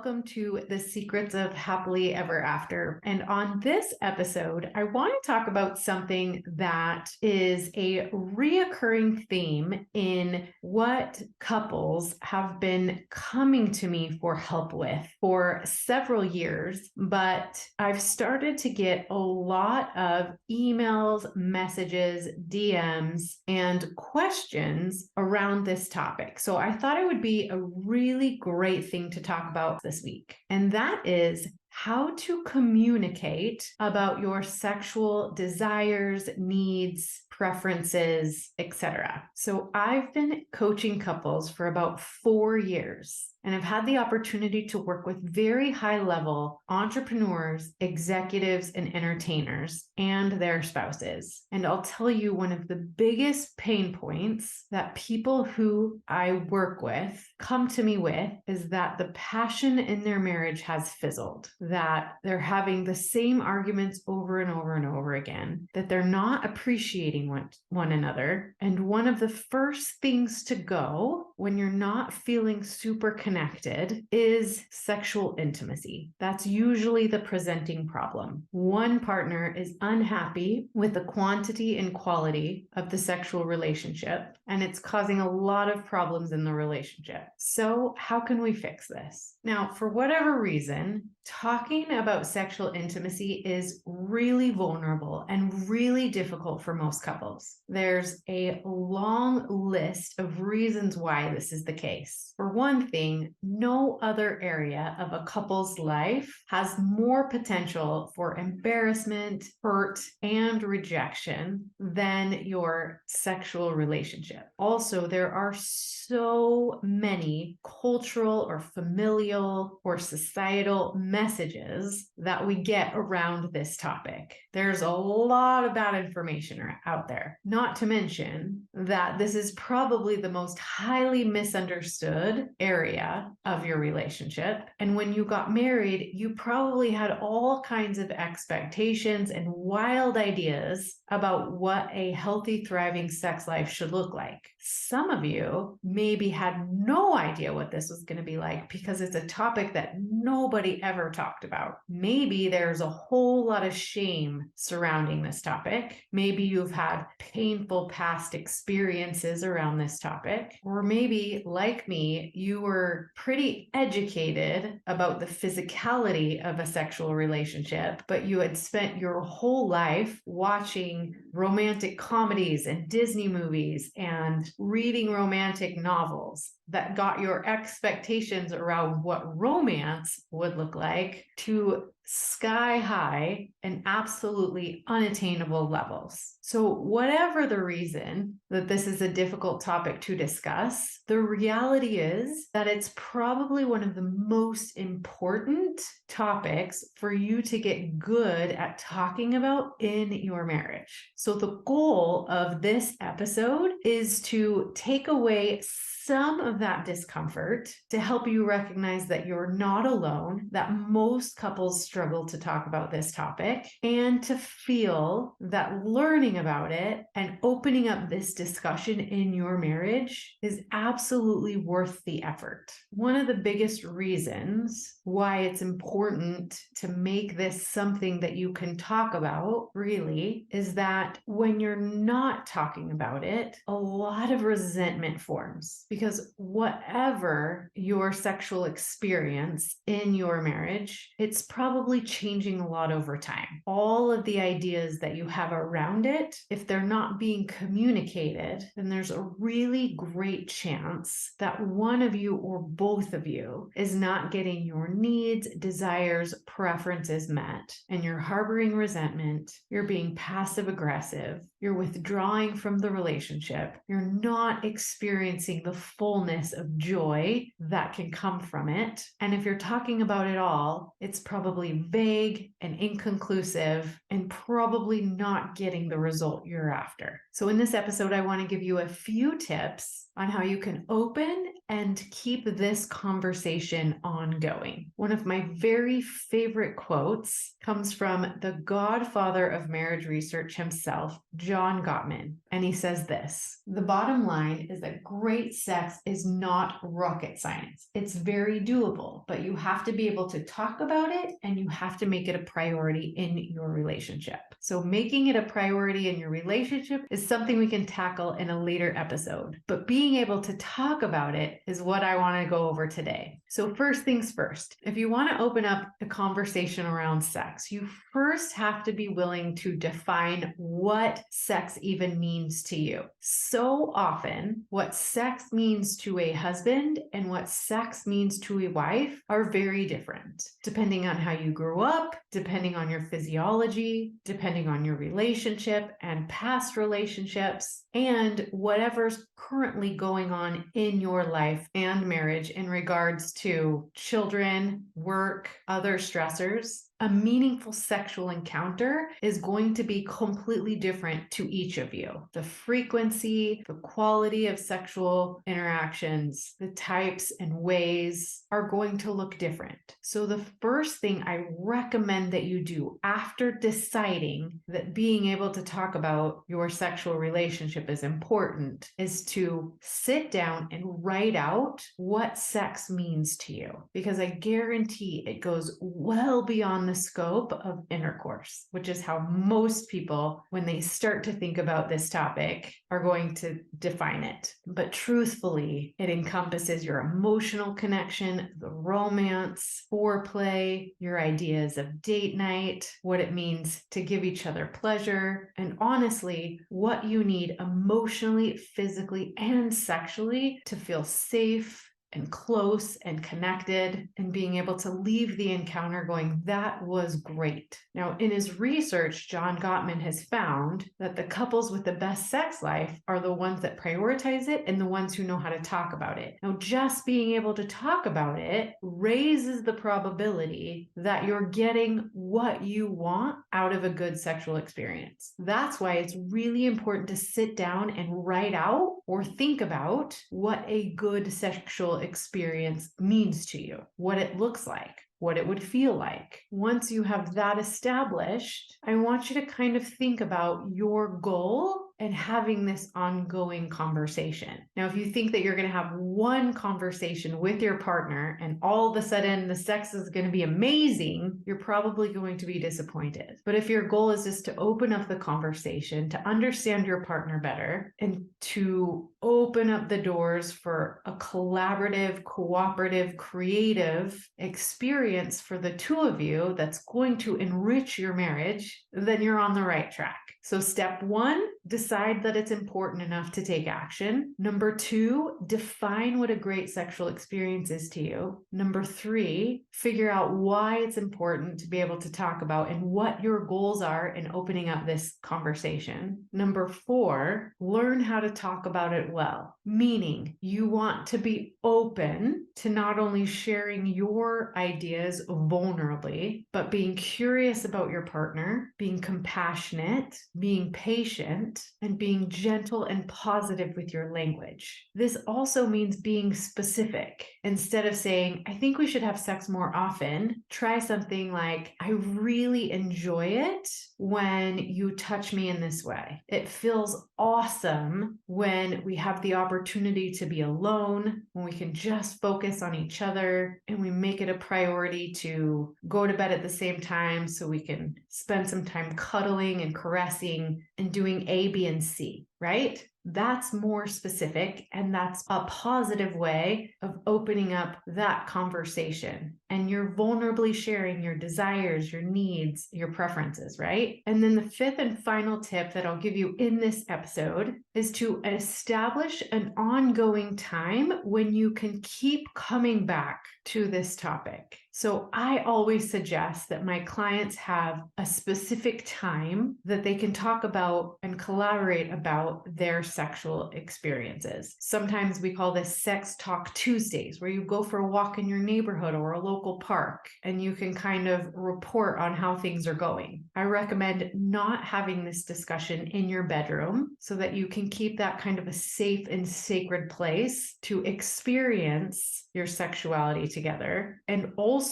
welcome to the Secrets of Happily Ever After. And on this episode, I want to talk about something that is a reoccurring theme in what couples have been coming to me for help with for several years, but I've started to get a lot of emails, messages, DMs, and questions around this topic. So I thought it would be a really great thing to talk about this week. And that is how to communicate about your sexual desires, needs, preferences, etc. So I've been coaching couples for about 4 years. And I've had the opportunity to work with very high-level entrepreneurs, executives, and entertainers and their spouses. And I'll tell you, one of the biggest pain points that people who I work with come to me with is that the passion in their marriage has fizzled, that they're having the same arguments over and over and over again, that they're not appreciating one another. And one of the first things to go when you're not feeling super connected is sexual intimacy. That's usually the presenting problem. One partner is unhappy with the quantity and quality of the sexual relationship, and it's causing a lot of problems in the relationship. So how can we fix this? Now, for whatever reason, talking about sexual intimacy is really vulnerable and really difficult for most couples. There's a long list of reasons why this is the case. For one thing, no other area of a couple's life has more potential for embarrassment, hurt, and rejection than your sexual relationship. Also, there are so many cultural or familial or societal messages that we get around this topic. There's a lot of bad information out there, not to mention that this is probably the most highly misunderstood area of your relationship. And when you got married, you probably had all kinds of expectations and wild ideas about what a healthy, thriving sex life should look like. Some of you maybe had no idea what this was going to be like because it's a topic that nobody ever talked about. Maybe there's a whole lot of shame surrounding this topic. Maybe you've had painful past experiences around this topic. Or maybe, like me, you were pretty educated about the physicality of a sexual relationship, but you had spent your whole life watching romantic comedies and Disney movies and reading romantic novels that got your expectations around what romance would look like to sky high and absolutely unattainable levels. So whatever the reason that this is a difficult topic to discuss, the reality is that it's probably one of the most important topics for you to get good at talking about in your marriage. So the goal of this episode is to take away some of that discomfort to help you recognize that you're not alone, that most couples struggle to talk about this topic, and to feel that learning about it and opening up this discussion in your marriage is absolutely worth the effort. One of the biggest reasons why it's important to make this something that you can talk about really is that when you're not talking about it, a lot of resentment forms. Because whatever your sexual experience in your marriage, it's probably changing a lot over time. All of the ideas that you have around it, if they're not being communicated, then there's a really great chance that one of you or both of you is not getting your needs, desires, preferences met, and you're harboring resentment, you're being passive aggressive, you're withdrawing from the relationship, you're not experiencing the fullness of joy that can come from it. And if you're talking about it all, it's probably really vague and inconclusive and probably not getting the result you're after. So in this episode, I want to give you a few tips on how you can open and keep this conversation ongoing. One of my very favorite quotes comes from the godfather of marriage research himself, John Gottman. And he says this: the bottom line is that great sex is not rocket science. It's very doable, but you have to be able to talk about it and you have to make it a priority in your relationship. So making it a priority in your relationship is something we can tackle in a later episode, but being able to talk about it is what I want to go over today. So first things first, if you want to open up a conversation around sex, you first have to be willing to define what sex even means to you. So often, what sex means to a husband and what sex means to a wife are very different, depending on how you grew up, depending on your physiology, depending on your relationship and past relationships, and whatever's currently going on in your life and marriage in regards to children, work, other stressors. A meaningful sexual encounter is going to be completely different to each of you. The frequency, the quality of sexual interactions, the types and ways are going to look different. So the first thing I recommend that you do after deciding that being able to talk about your sexual relationship is important is to sit down and write out what sex means to you. Because I guarantee it goes well beyond the scope of intercourse, which is how most people, when they start to think about this topic, are going to define it. But truthfully, it encompasses your emotional connection, the romance, foreplay, your ideas of date night, what it means to give each other pleasure, and honestly, what you need emotionally, physically, and sexually to feel safe and close and connected and being able to leave the encounter going, that was great. Now, in his research, John Gottman has found that the couples with the best sex life are the ones that prioritize it and the ones who know how to talk about it. Now, just being able to talk about it raises the probability that you're getting what you want out of a good sexual experience. That's why it's really important to sit down and write out or think about what a good sexual experience means to you, what it looks like, what it would feel like. Once you have that established, I want you to kind of think about your goal and having this ongoing conversation. Now, if you think that you're going to have one conversation with your partner and all of a sudden the sex is going to be amazing, you're probably going to be disappointed. But if your goal is just to open up the conversation, to understand your partner better, and to open up the doors for a collaborative, cooperative, creative experience for the two of you that's going to enrich your marriage, then you're on the right track. So step one, decide that it's important enough to take action. Number two, define what a great sexual experience is to you. Number three, figure out why it's important to be able to talk about and what your goals are in opening up this conversation. Number four, learn how to talk about it well, meaning you want to be open to not only sharing your ideas vulnerably, but being curious about your partner, being compassionate, being patient, and being gentle and positive with your language. This also means being specific. Instead of saying, I think we should have sex more often, try something like, I really enjoy it when you touch me in this way. It feels awesome when we have the opportunity to be alone, when we can just focus on each other, and we make it a priority to go to bed at the same time so we can spend some time cuddling and caressing and doing A, B, and C, right? That's more specific, and that's a positive way of opening up that conversation. And you're vulnerably sharing your desires, your needs, your preferences, right? And then the fifth and final tip that I'll give you in this episode is to establish an ongoing time when you can keep coming back to this topic. So I always suggest that my clients have a specific time that they can talk about and collaborate about their sexual experiences. Sometimes we call this Sex Talk Tuesdays, where you go for a walk in your neighborhood or a local park and you can kind of report on how things are going. I recommend not having this discussion in your bedroom so that you can keep that kind of a safe and sacred place to experience your sexuality together. And also,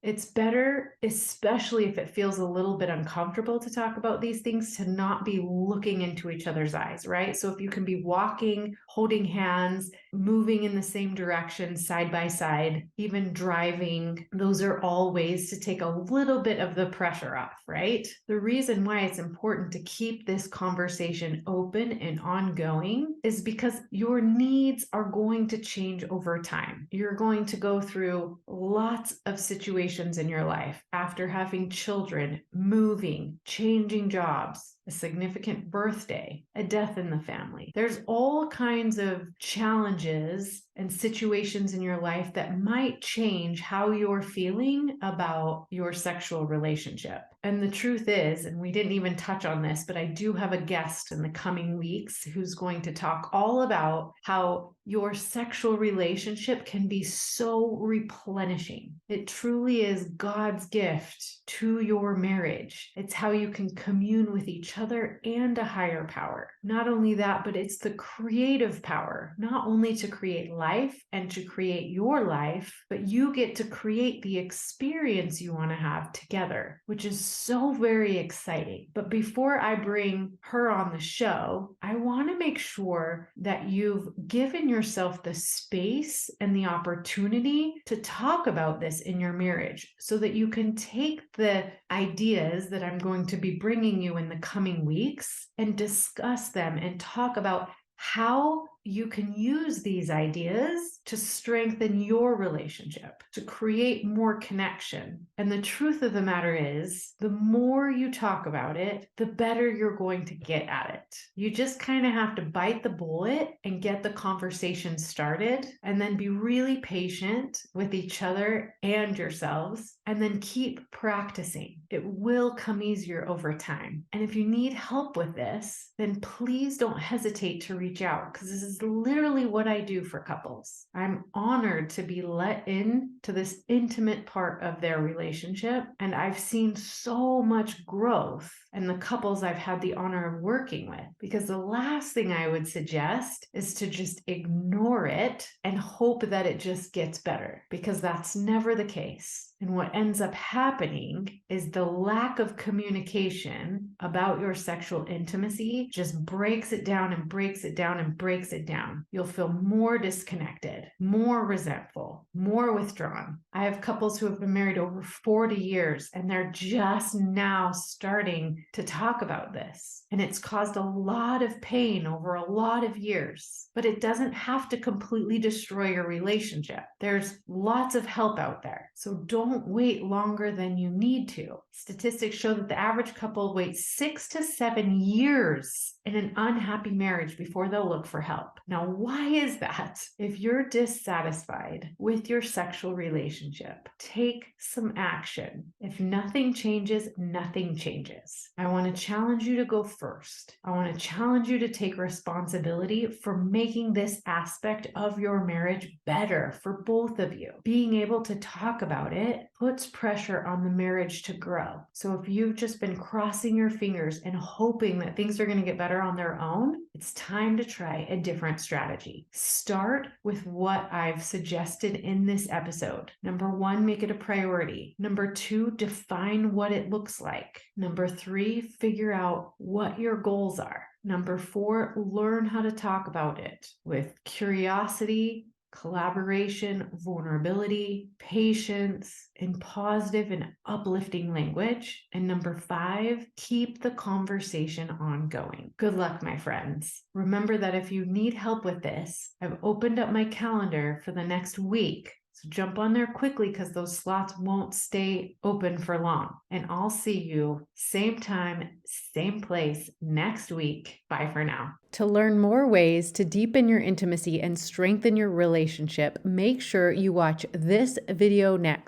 it's better, especially if it feels a little bit uncomfortable to talk about these things, to not be looking into each other's eyes, right? So if you can be walking, holding hands, moving in the same direction, side by side, even driving, those are all ways to take a little bit of the pressure off, right? The reason why it's important to keep this conversation open and ongoing is because your needs are going to change over time. You're going to go through lots of situations in your life after having children, moving, changing jobs, a significant birthday, a death in the family. There's all kinds of challenges and situations in your life that might change how you're feeling about your sexual relationship. And the truth is, and we didn't even touch on this, but I do have a guest in the coming weeks who's going to talk all about how your sexual relationship can be so replenishing. It truly is God's gift to your marriage. It's how you can commune with each other and a higher power. Not only that, but it's the creative power, not only to create life and to create your life, but you get to create the experience you want to have together, which is so very exciting. But before I bring her on the show, I want to make sure that you've given yourself the space and the opportunity to talk about this in your marriage so that you can take the ideas that I'm going to be bringing you in the coming weeks and discuss them and talk about how you can use these ideas to strengthen your relationship, to create more connection. And the truth of the matter is, the more you talk about it, the better you're going to get at it. You just kind of have to bite the bullet and get the conversation started, and then be really patient with each other and yourselves, and then keep practicing. It will come easier over time. And if you need help with this, then please don't hesitate to reach out, because this is literally what I do for couples. I'm honored to be let in to this intimate part of their relationship, and I've seen so much growth in the couples I've had the honor of working with, because the last thing I would suggest is to just ignore it and hope that it just gets better, because that's never the case. And what ends up happening is the lack of communication about your sexual intimacy just breaks it down and breaks it down and breaks it down. You'll feel more disconnected, more resentful, more withdrawn. I have couples who have been married over 40 years and they're just now starting to talk about this. And it's caused a lot of pain over a lot of years, but it doesn't have to completely destroy your relationship. There's lots of help out there. So don't wait longer than you need to. Statistics show that the average couple waits 6 to 7 years in an unhappy marriage before they'll look for help. Now, why is that? If you're dissatisfied with your sexual relationship, take some action. If nothing changes, nothing changes. I want to challenge you to go first. I want to challenge you to take responsibility for making this aspect of your marriage better for both of you. Being able to talk about it puts pressure on the marriage to grow. So if you've just been crossing your fingers and hoping that things are going to get better on their own, it's time to try a different strategy. Start with what I've suggested in this episode. Number 1, make it a priority. Number 2, define what it looks like. Number 3, figure out what your goals are. Number 4, learn how to talk about it with curiosity, collaboration, vulnerability, patience, and positive and uplifting language. And number 5, keep the conversation ongoing. Good luck, my friends. Remember that if you need help with this, I've opened up my calendar for the next week. So jump on there quickly, because those slots won't stay open for long. And I'll see you same time, same place next week. Bye for now. To learn more ways to deepen your intimacy and strengthen your relationship, make sure you watch this video next.